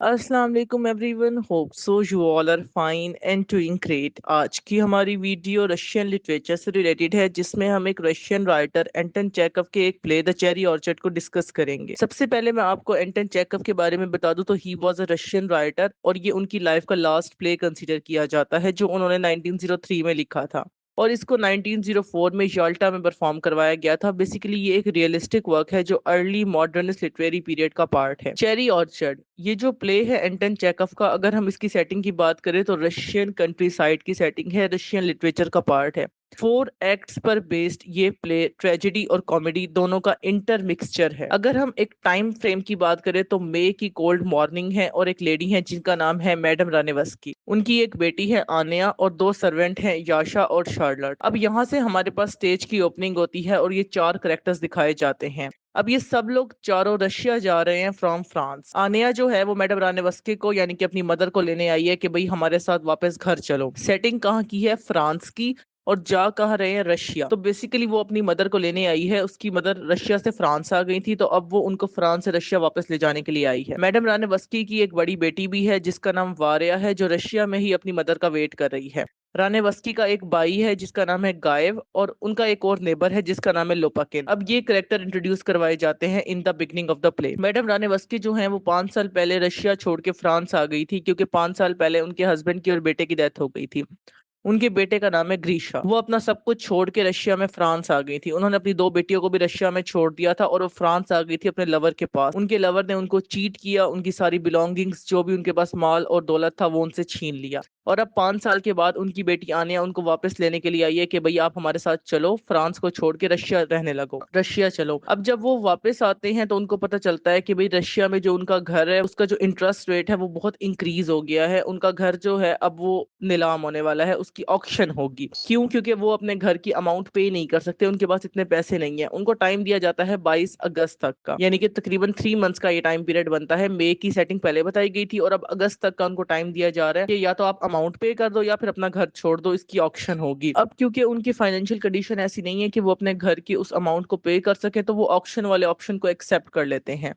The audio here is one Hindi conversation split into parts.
अस्सलाम वालेकुम everyone, hope so you all are fine and doing great. आज की हमारी वीडियो रशियन लिटरेचर से रिलेटेड है, जिसमें हम एक रशियन राइटर एंटन चेकव के एक प्ले द चेरी ऑर्चर्ड को डिस्कस करेंगे। सबसे पहले मैं आपको एंटन चेकव के बारे में बता दूं तो he was a Russian writer और ये उनकी लाइफ का लास्ट प्ले कंसीडर किया जाता है जो उन्होंने 1903 में लिखा था और इसको 1904 में याल्टा में परफॉर्म करवाया गया था। बेसिकली ये एक रियलिस्टिक वर्क है जो अर्ली मॉडर्निस्ट लिटरेरी पीरियड का पार्ट है। चेरी ऑर्चर्ड ये जो प्ले है एंटन चेकव का, अगर हम इसकी सेटिंग की बात करें तो रशियन कंट्री साइड की सेटिंग है, रशियन लिटरेचर का पार्ट है। 4 एक्ट्स पर बेस्ड ये प्ले ट्रेजेडी और कॉमेडी दोनों का इंटर मिक्सचर है। अगर हम एक टाइम फ्रेम की बात करें तो मई की कोल्ड मॉर्निंग है और एक लेडी है जिनका नाम है मैडम रानेवस्की। उनकी एक बेटी है आन्या और 2 सर्वेंट हैं, याशा और शार्लट। अब यहाँ से हमारे पास स्टेज की ओपनिंग होती है और ये 4 करेक्टर्स दिखाए जाते हैं। अब ये सब लोग चारों रशिया जा रहे हैं फ्रॉम फ्रांस। आनिया जो है वो मैडम रानेवस्की को यानी कि अपनी मदर को लेने आई है कि भाई हमारे साथ वापस घर चलो। सेटिंग कहाँ की है? फ्रांस की। और जा कहाँ रहे हैं? रशिया। तो बेसिकली वो अपनी मदर को लेने आई है, उसकी मदर रशिया से फ्रांस आ गई थी तो अब वो उनको फ्रांस से रशिया वापस ले जाने के लिए आई है। मैडम रानेवस्की की एक बड़ी बेटी भी है जिसका नाम वारिया है, जो रशिया में ही अपनी मदर का वेट कर रही है। रानेवस्की का एक भाई है जिसका नाम है गायव और उनका एक और नेबर है जिसका नाम है लोपाकिन। अब ये करेक्टर इंट्रोड्यूस करवाए जाते हैं in the beginning of the play. Madam Ranevsky जो है वो 5 साल पहले रशिया छोड़ के फ्रांस आ गई थी क्योंकि 5 साल पहले उनके हस्बैंड की और बेटे की डेथ हो गई थी। उनके बेटे का नाम है ग्रीशा। वो अपना सब कुछ छोड़ के रशिया में फ्रांस आ गई थी। उन्होंने अपनी 2 बेटियों को भी रशिया में छोड़ दिया था और वो फ्रांस आ गई थी अपने लवर के पास। उनके लवर ने उनको चीट किया, उनकी सारी बिलोंगिंग्स जो भी उनके पास माल और दौलत था वो उनसे छीन लिया। और अब 5 साल के बाद उनकी बेटी आनिया उनको वापस लेने के लिए आई है कि भाई आप हमारे साथ चलो, फ्रांस को छोड़ के रशिया रहने लगो, रशिया चलो। अब जब वो वापस आते हैं तो उनको पता चलता है कि भाई रशिया में जो उनका घर है उसका जो इंटरेस्ट रेट है वो बहुत इंक्रीज हो गया है। उनका घर जो है अब वो नीलाम होने वाला है, उसकी ऑक्शन होगी। क्यों? क्योंकि वो अपने घर की अमाउंट पे नहीं कर सकते, उनके पास इतने पैसे नहीं है। उनको टाइम दिया जाता है 22 अगस्त तक का, यानी कि तकरीबन 3 मंथ्स का ये टाइम पीरियड बनता है। मई की सेटिंग पहले बताई गई थी और अब अगस्त तक का उनको टाइम दिया जा रहा है कि या तो आप अमाउंट पे कर दो या फिर अपना घर छोड़ दो, इसकी ऑक्शन होगी। अब क्योंकि उनकी फाइनेंशियल कंडीशन ऐसी नहीं है कि वो अपने घर की उस अमाउंट को पे कर सके तो वो ऑक्शन वाले ऑप्शन को एक्सेप्ट कर लेते हैं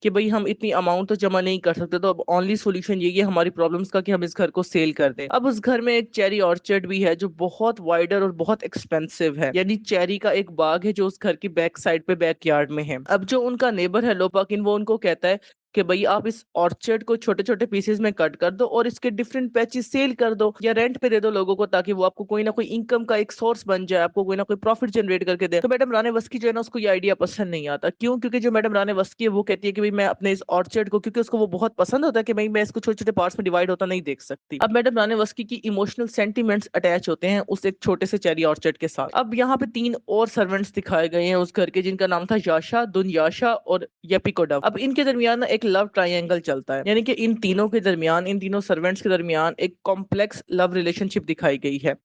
कि भाई हम इतनी अमाउंट तो जमा नहीं कर सकते, तो अब ओनली सॉल्यूशन यही है हमारी प्रॉब्लम्स का कि हम इस घर को सेल कर दें। अब उस घर में एक चेरी ऑर्चर्ड भी है जो बहुत वाइडर और बहुत एक्सपेंसिव है, यानी चेरी का एक बाग है जो उस घर की बैक साइड पे बैक यार्ड में है। अब जो उनका नेबर है लोपाकिन, वो उनको कहता है कि भाई आप इस ऑर्चर्ड को छोटे छोटे पीसेस में कट कर दो और इसके डिफरेंट पैचेस सेल कर दो या रेंट पे दे दो लोगों को, ताकि वो आपको कोई ना कोई इनकम का एक सोर्स बन जाए, आपको कोई ना कोई प्रॉफिट जनरेट करके दे। तो मैडम राणे वस्की जो है ना उसको ये आइडिया पसंद नहीं आता। क्यों? क्योंकि जो मैडम राणे वस्की है वो कहती है कि भाई मैं अपने इस ऑर्चर्ड को, क्योंकि उसको वो बहुत पसंद होता है कि भाई मैं इसको छोटे छोटे पार्ट्स में डिवाइड होता नहीं देख सकती। अब मैडम राणे वस्की की इमोशनल सेंटिमेंट्स अटैच होते हैं उस एक छोटे से चेरी ऑर्चर्ड के साथ। अब यहाँ पे 3 और सर्वेंट्स दिखाए गए हैं उस घर के, जिनका नाम था याशा, दुनयाशा और येपिकोडव। अब इनके दरमियान ना एक लव ट्रायंगल चलता है, यानी कि इन तीनों के दरमियान, इन तीनों सर्वेंट्स के दरमियान एक कॉम्प्लेक्स लव रिलेशनशिप दिखाई गई है।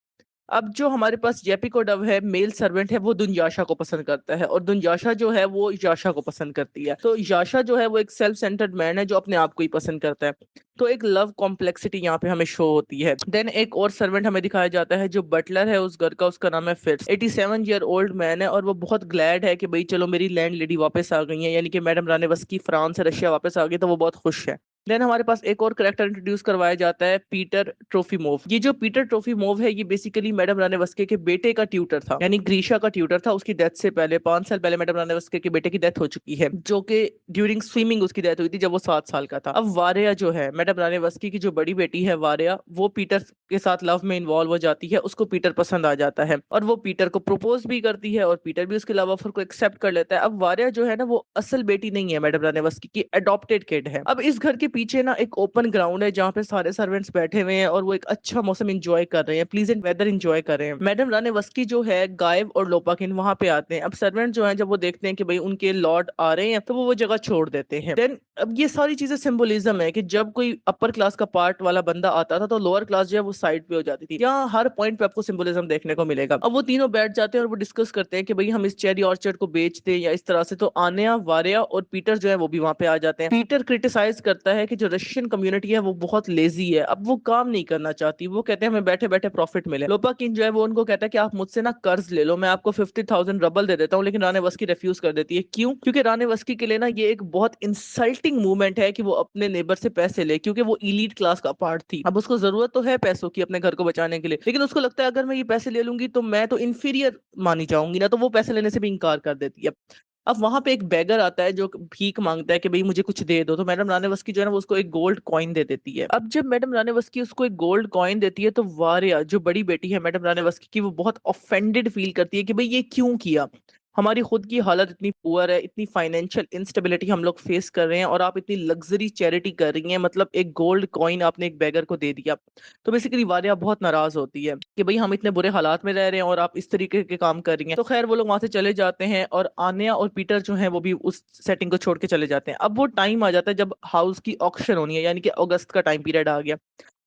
अब जो हमारे पास येपिकोडव है, मेल सर्वेंट है, वो दुनयाशा को पसंद करता है और दुनयाशा जो है वो याशा को पसंद करती है। तो याशा जो है वो एक सेल्फ सेंटर्ड मैन है जो अपने आप को ही पसंद करता है। तो एक लव कॉम्प्लेक्सिटी यहाँ पे हमें शो होती है। देन एक और सर्वेंट हमें दिखाया जाता है जो बटलर है उस घर का, उसका नाम है फिट्स। 87 ईयर ओल्ड मैन है और वो बहुत ग्लैड है कि भाई चलो मेरी लैंड लेडी वापस आ गई है, यानी कि मैडम रानेवस्की फ्रांस से रशिया वापस आ गई, तो वो बहुत खुश है। देन हमारे पास एक और करेक्टर इंट्रोड्यूस करवाया जाता है, पीटर ट्रोफिमोव। ये जो पीटर ट्रोफिमोव है ये बेसिकली मैडम रानेवस्की के बेटे का ट्यूटर था, यानी ग्रीशा का ट्यूटर था। उसकी डेथ से पहले 5 साल पहले मैडम रानेवस्की के बेटे की डेथ हो चुकी है, जो कि ड्यूरिंग स्विमिंग उसकी डेथ हुई थी जब वो 7 साल का था। अब वारिया जो है मैडम रानेवस्की की जो बड़ी बेटी है वारिया, वो पीटर के साथ लव में इन्वॉल्व हो जाती है। उसको पीटर पसंद आ जाता है और वो पीटर को प्रपोज भी करती है और पीटर भी उसके लव ऑफर को एक्सेप्ट कर लेता है। अब वारिया जो है ना वो असल बेटी नहीं है मैडम रानेवस्की की, अडॉप्टेड किड है। अब इस घर के पीछे ना एक ओपन ग्राउंड है जहाँ पे सारे सर्वेंट्स बैठे हुए हैं और वो एक अच्छा मौसम एंजॉय कर रहे हैं, प्लीजेंट वेदर एंजॉय कर रहे हैं। मैडम रानेवस्की जो है, गायब और लोपाकिन वहां पे आते हैं। अब सर्वेंट जो है जब वो देखते हैं कि भाई उनके लॉर्ड आ रहे हैं तो वो जगह छोड़ देते हैं। देन अब ये सारी चीजें सिंबोलिज्म है कि जब कोई अपर क्लास का पार्ट वाला बंदा आता था तो लोअर क्लास जो है वो साइड पे हो जाती थी। यहाँ हर पॉइंट पे आपको सिंबोलिज्म देखने को मिलेगा। अब वो तीनों बैठ जाते हैं और वो डिस्कस करते हैं कि भाई हम इस चेरी ऑर्चर्ड को बेच दें या इस तरह से। तो आन्या, वारिया और पीटर जो है वो भी वहां पे आ जाते हैं। पीटर क्रिटिसाइज करता है कि जो रशियन कम्युनिटी है वो बहुत लेजी है, अब वो काम नहीं करना चाहती, वो कहते हैं हमें बैठे बैठे प्रॉफिट मिले। लोपाकिन जो है वो उनको कहता है कि आप मुझसे ना कर्ज ले लो, मैं आपको 50,000 रबल दे देता हूँ, लेकिन रानेवस्की रिफ्यूज कर देती है। क्यों? क्योंकि रानेवस्की के लिए ना ये एक बहुत इंसल्टिंग मूवमेंट है कि वो अपने नेबर से पैसे ले, क्योंकि वो इलीट क्लास का पार्ट थी। अब उसको जरूरत तो है पैसों की अपने घर को बचाने के लिए, लेकिन उसको लगता है अगर मैं ये पैसे ले लूंगी तो मैं तो इंफीरियर मानी जाऊंगी ना, तो वो पैसे लेने से भी इंकार कर देती है। अब वहां पे एक बेगर आता है जो भीख मांगता है कि भाई मुझे कुछ दे दो, तो मैडम रानेवस्की जो है ना वो उसको एक गोल्ड कॉइन दे देती है। अब जब मैडम रानेवस्की उसको एक गोल्ड कॉइन देती है तो वारिया जो बड़ी बेटी है मैडम रानेवस्की की, वो बहुत ऑफेंडेड फील करती है कि भाई ये क्यों किया, हमारी खुद की हालत इतनी पुअर है, इतनी फाइनेंशियल इंस्टेबिलिटी हम लोग फेस कर रहे हैं और आप इतनी लग्जरी चैरिटी कर रही हैं, मतलब एक गोल्ड कॉइन आपने एक बेगर को दे दिया। तो बेसिकली वारिया बहुत नाराज होती है कि भाई हम इतने बुरे हालात में रह रहे हैं और आप इस तरीके के काम कर रही हैं। तो खैर वो लोग वहां से चले जाते हैं और आन्या और पीटर जो है वो भी उस सेटिंग को छोड़ के चले जाते हैं। अब वो टाइम आ जाता है जब हाउस की ऑक्शन होनी है, यानी कि अगस्त का टाइम पीरियड आ गया।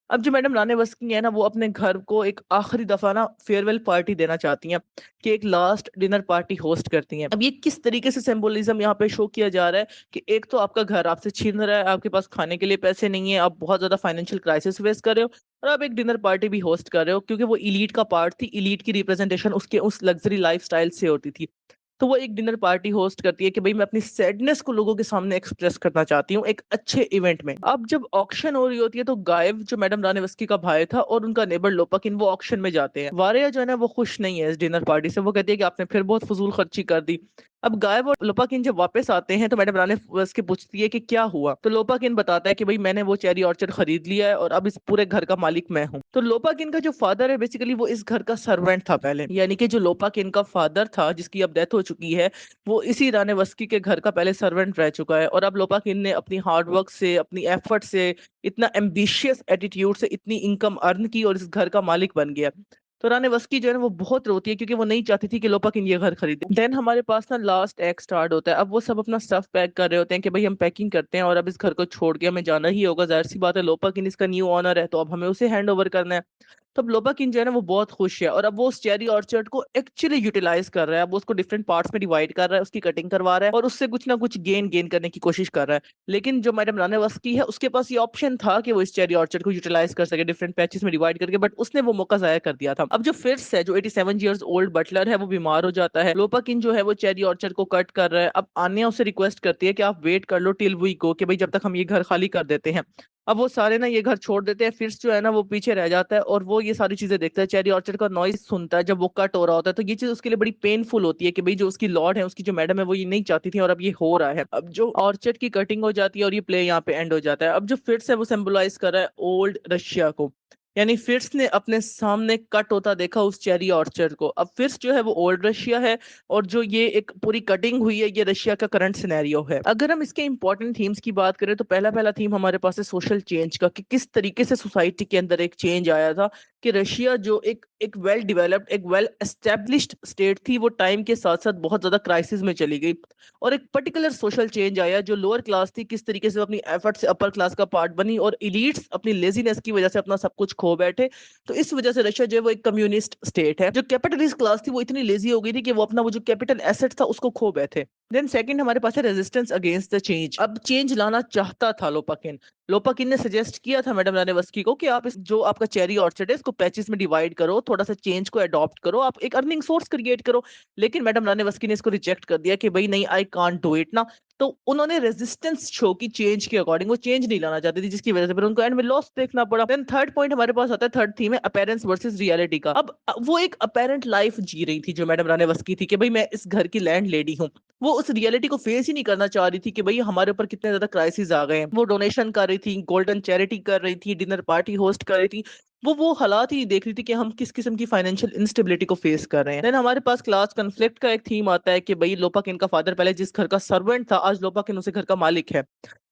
अब जो मैडम रानेवस्की है ना वो अपने घर को एक आखिरी दफा ना फेयरवेल पार्टी देना चाहती हैं, कि एक लास्ट डिनर पार्टी होस्ट करती हैं। अब ये किस तरीके से सिंबोलिज्म यहाँ पे शो किया जा रहा है कि एक तो आपका घर आपसे छीन रहा है, आपके पास खाने के लिए पैसे नहीं है, आप बहुत ज्यादा फाइनेंशियल क्राइसिस फेस कर रहे हो, और आप एक डिनर पार्टी भी होस्ट कर रहे हो, क्योंकि वो इलीट का पार्ट थी, इलीट की रिप्रेजेंटेशन उसके उस लग्जरी लाइफस्टाइल से होती थी। तो वो एक डिनर पार्टी होस्ट करती है कि भाई मैं अपनी सैडनेस को लोगों के सामने एक्सप्रेस करना चाहती हूँ एक अच्छे इवेंट में। अब जब ऑक्शन हो रही होती है तो गायब जो मैडम रानेवस्की का भाई था और उनका नेबर लोपाकिन वो ऑक्शन में जाते हैं। वारिया जो है ना वो खुश नहीं है इस डिनर पार्टी से, वो कहती है कि आपने फिर बहुत फजूल खर्ची कर दी। अब गायब और लोपाकिन जब वापस आते हैं तो मैडम रानेवस्की पूछती है कि क्या हुआ, तो लोपाकिन बताता है कि भाई मैंने वो चेरी ऑर्चर्ड खरीद लिया है और अब इस पूरे घर का मालिक मैं हूँ। तो लोपाकिन का जो फादर है बेसिकली वो इस घर का सर्वेंट था पहले, यानी कि जो लोपाकिन का फादर था जिसकी अब डेथ हो चुकी है, वो इसी रानेवस्की के घर का पहले सर्वेंट रह चुका है। और अब लोपाकिन ने अपनी हार्डवर्क से, अपनी एफर्ट से, इतना एम्बिशियस एटीट्यूड से इतनी इनकम अर्न की और इस घर का मालिक बन गया। तो रानेवस्की जो है ना वो बहुत रोती है क्योंकि वो नहीं चाहती थी कि लोपाकिन ये घर खरीदे। देन हमारे पास ना लास्ट एक्ट स्टार्ट होता है। अब वो सब अपना स्टफ पैक कर रहे होते हैं कि भाई हम पैकिंग करते हैं और अब इस घर को छोड़ के हमें जाना ही होगा, जाहिर सी बात है लोपाकिन इसका न्यू ऑनर है तो अब हमें उसे हैंड ओवर करना है। तब लोपाकिन जो है ना वो बहुत खुश है और अब वो उस चेरी ऑर्चर्ड को एक्चुअली यूटिलाइज कर रहा है, अब वो उसको डिफरेंट पार्ट्स में डिवाइड कर रहा है, उसकी कटिंग करवा रहा है और उससे कुछ ना कुछ गेन गेन करने की कोशिश कर रहा है। लेकिन जो मैडम रानावस्की है उसके पास ये ऑप्शन था कि वो इस चेरी ऑर्चर्ड को यूटिलाइज कर सके डिफरेंट पैचेस में डिवाइड करके, बट उसने वो मौका जाया कर दिया था। अब जो फिर्स है जो 87 ईयर्स ओल्ड बटलर है वो बीमार हो जाता है, लोपाकिन जो है वो चेरी ऑर्चर्ड को कट कर रहा है। अब आन्या उसे रिक्वेस्ट करती है कि आप वेट कर लो टिल वी गो, कि भाई जब तक हम ये घर खाली कर देते हैं। अब वो सारे ना ये घर छोड़ देते हैं, फिर्स जो है ना वो पीछे रह जाता है और वो ये सारी चीजें देखता है, चेरी ऑर्चर्ड का नॉइज सुनता है जब वो कट हो रहा होता है। तो ये चीज उसके लिए बड़ी पेनफुल होती है कि भाई जो उसकी लॉर्ड है, उसकी जो मैडम है वो ये नहीं चाहती थी और अब ये हो रहा है। अब जो ऑर्चर्ड की कटिंग हो जाती है और ये प्ले यहाँ पे एंड हो जाता है। अब जो फिर्स है वो सिंबलाइज कर रहा है ओल्ड रशिया को, यानी फिर्स ने अपने सामने कट होता देखा उस चेरी ऑर्चर्ड को। अब फिर्स जो है वो ओल्ड रशिया है और जो ये एक पूरी कटिंग हुई है ये रशिया का करंट सिनेरियो है। अगर हम इसके इंपॉर्टेंट थीम्स की बात करें तो पहला पहला थीम हमारे पास है सोशल चेंज का, कि किस तरीके से सोसाइटी के अंदर एक चेंज आया था, कि रशिया जो एक एक वेल डेवलप्ड, एक वेल एस्टेब्लिश्ड स्टेट थी, वो टाइम के साथ साथ बहुत ज्यादा क्राइसिस में चली गई और एक पर्टिकुलर सोशल चेंज आया। जो लोअर क्लास थी किस तरीके से अपनी एफर्ट से अपर क्लास का पार्ट बनी और इलीट्स अपनी लेजीनेस की वजह से अपना सब कुछ खो बैठे। तो इस वजह से रशिया जो है वो एक कम्युनिस्ट स्टेट है। जो कैपिटलिस्ट क्लास थी वो इतनी लेजी हो गई थी कि वो अपना वो जो कैपिटल एसेट था उसको खो बैठे। देन सेकंड हमारे पास है रेजिस्टेंस अगेंस्ट द चेंज। अब चेंज लाना चाहता था लोपाकिन। लोपाकिन ने सजेस्ट किया था मैडम रानेवस्की को कि आप इस जो आपका चेरी ऑर्चर्ड है इसको पैचेस में डिवाइड करो, थोड़ा सा चेंज को अडॉप्ट करो, आप एक अर्निंग सोर्स क्रिएट करो। लेकिन मैडम रानेवस्की ने इसको रिजेक्ट कर दिया कि भाई नहीं, आई कांट डू इट ना। तो उन्होंने रेजिस्टेंस शो की चेंज के अकॉर्डिंग, वो चेंज नहीं लाना चाहती थी जिसकी वजह से फिर उनको एंड में लॉस देखना पड़ा। देन थर्ड पॉइंट हमारे पास आता है, थर्ड थीम है अपीयरेंस वर्सेस रियलिटी का। अब वो एक अपीयरेंट लाइफ जी रही थी जो मैडम रानेवस्की थी कि भाई मैं इस घर की लैंड लेडी हूँ, वो उस रियलिटी को फेस ही नहीं करना चाह रही थी कि भाई हमारे ऊपर कितने ज्यादा क्राइसिस आ गए हैं। वो डोनेशन कर रही थी, गोल्डन चैरिटी कर रही थी, डिनर पार्टी होस्ट कर रही थी, वो हालात ही देख रही थी कि हम किस किस्म की फाइनेंशियल इंस्टेबिलिटी को फेस कर रहे हैं। देन हमारे पास क्लास कन्फ्लिक्ट का एक थीम आता है कि भाई लोपाकिन का फादर पहले जिस घर का सर्वेंट था आज लोपाकिन उसे घर का मालिक है।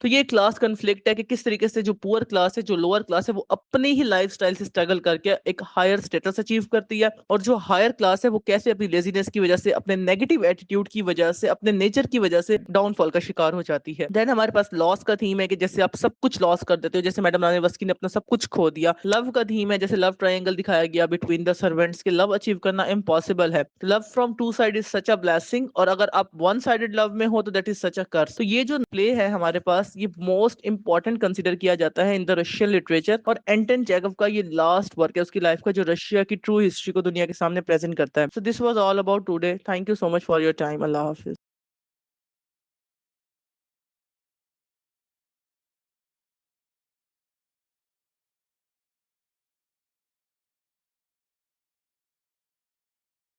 तो ये क्लास कन्फ्लिक्ट है कि किस तरीके से जो पुअर क्लास है, जो लोअर क्लास है, वो अपने ही लाइफस्टाइल से स्ट्रगल करके एक हायर स्टेटस अचीव करती है, और जो हायर क्लास है वो कैसे अपनी लेजीनेस की वजह से, अपने नेगेटिव एटीट्यूड की वजह से, अपने नेचर की वजह से डाउनफॉल का शिकार हो जाती है। देन हमारे पास लॉस का थीम है कि जैसे आप सब कुछ लॉस कर देते हो, जैसे मैडम रानीवस्की ने अपना सब कुछ खो दिया। लव का थीम है, जैसे लव ट्रायंगल दिखाया गया बिटवीन द सर्वेंट्स, के लव अचीव करना इम्पॉसिबल है। Love from two side is such a blessing, और अगर आप वन साइडेड लव में हो तो दैट इज सच अ कर्स। तो ये जो प्ले है हमारे पास, ये मोस्ट इंपॉर्टेंट कंसिडर किया जाता है इन द रशियन लिटरेचर, और एंटन चेखव का ये लास्ट वर्क है उसकी लाइफ का, जो रशिया की ट्रू हिस्ट्री को दुनिया के सामने प्रेजेंट करता है। So this was all about today. Thank you so much for your time. Allah Hafiz.